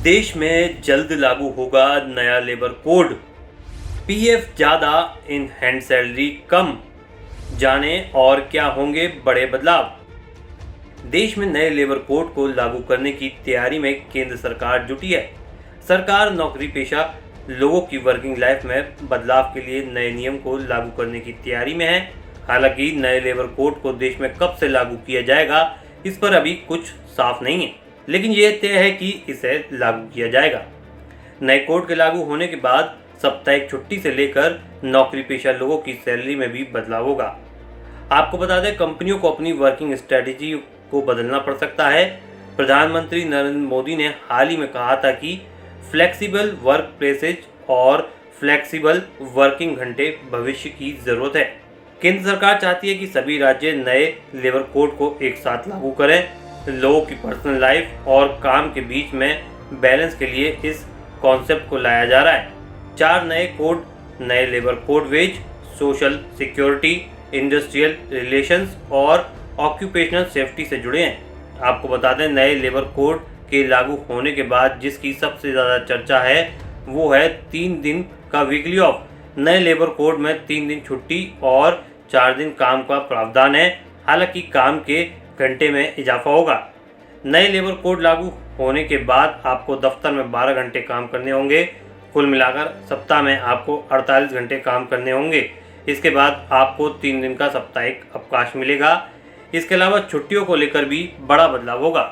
देश में जल्द लागू होगा नया लेबर कोड। पीएफ ज़्यादा, इन हैंड सैलरी कम। जाने और क्या होंगे बड़े बदलाव। देश में नए लेबर कोड को लागू करने की तैयारी में केंद्र सरकार जुटी है। सरकार नौकरी पेशा लोगों की वर्किंग लाइफ में बदलाव के लिए नए नियम को लागू करने की तैयारी में है। हालांकि नए लेबर कोड को देश में कब से लागू किया जाएगा, इस पर अभी कुछ साफ नहीं है, लेकिन यह तय है कि इसे लागू किया जाएगा। नए कोड के लागू होने के बाद साप्ताहिक छुट्टी से लेकर नौकरी पेशा लोगों की सैलरी में भी बदलाव होगा। आपको बता दें, कंपनियों को अपनी वर्किंग स्ट्रेटेजी को बदलना पड़ सकता है। प्रधानमंत्री नरेंद्र मोदी ने हाल ही में कहा था कि फ्लेक्सिबल वर्क प्लेसेज और फ्लेक्सिबल वर्किंग घंटे भविष्य की जरूरत है। केंद्र सरकार चाहती है कि सभी राज्य नए लेबर कोड को एक साथ लागू करें। लोगों की पर्सनल लाइफ और काम के बीच में बैलेंस के लिए इस कॉन्सेप्ट को लाया जा रहा है। 4 नए कोड नए labour code wage, social security, industrial relations और ऑक्यूपेशनल सेफ्टी से जुड़े हैं। आपको बता दें, नए लेबर कोड के लागू होने के बाद जिसकी सबसे ज़्यादा चर्चा है वो है 3 दिन का वीकली ऑफ। नए लेबर कोड में 3 दिन छुट्टी और 4 दिन काम का प्रावधान है। हालांकि काम के घंटे में इजाफा होगा। नए लेबर कोड लागू होने के बाद आपको दफ्तर में 12 घंटे काम करने होंगे। कुल मिलाकर सप्ताह में आपको 48 घंटे काम करने होंगे। इसके बाद आपको 3 दिन का साप्ताहिक अवकाश मिलेगा। इसके अलावा छुट्टियों को लेकर भी बड़ा बदलाव होगा।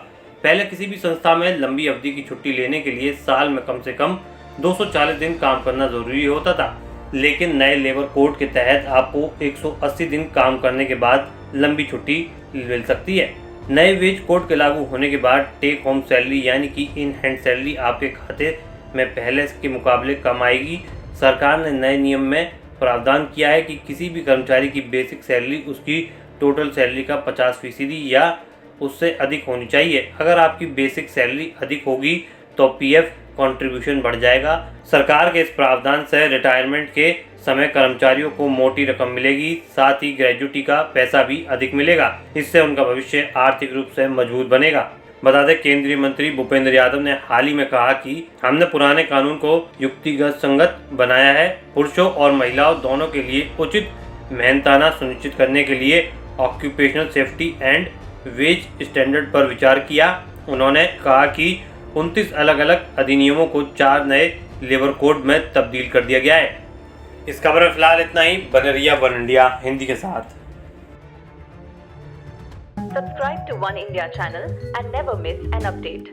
पहले किसी भी संस्था में लंबी अवधि की छुट्टी लेने के लिए साल में कम से कम 240 दिन काम करना जरूरी होता था, लेकिन नए लेबर कोड के तहत आपको 180 दिन काम करने के बाद लंबी छुट्टी मिल सकती है। नए वेज कोड के लागू होने के बाद टेक होम सैलरी यानी कि इन हैंड सैलरी आपके खाते में पहले के मुकाबले कम आएगी। सरकार ने नए नियम में प्रावधान किया है कि किसी भी कर्मचारी की बेसिक सैलरी उसकी टोटल सैलरी का 50% या उससे अधिक होनी चाहिए। अगर आपकी बेसिक सैलरी अधिक होगी तो पीएफ कंट्रीब्यूशन बढ़ जाएगा। सरकार के इस प्रावधान से रिटायरमेंट के समय कर्मचारियों को मोटी रकम मिलेगी, साथ ही ग्रेजुटी का पैसा भी अधिक मिलेगा। इससे उनका भविष्य आर्थिक रूप से मजबूत बनेगा। बता दें, केंद्रीय मंत्री भूपेंद्र यादव ने हाल ही में कहा कि हमने पुराने कानून को युक्तिगत संगत बनाया है। पुरुषों और महिलाओं दोनों के लिए उचित मेहनताना सुनिश्चित करने के लिए occupational safety and wage standard पर विचार किया। उन्होंने कहा कि 29 अलग अलग अधिनियमों को 4 नए लेबर कोड में तब्दील कर दिया गया है। इस खबर में फिलहाल इतना ही। बने रहिए वन इंडिया हिंदी के साथ। Subscribe to One India channel and never miss an update.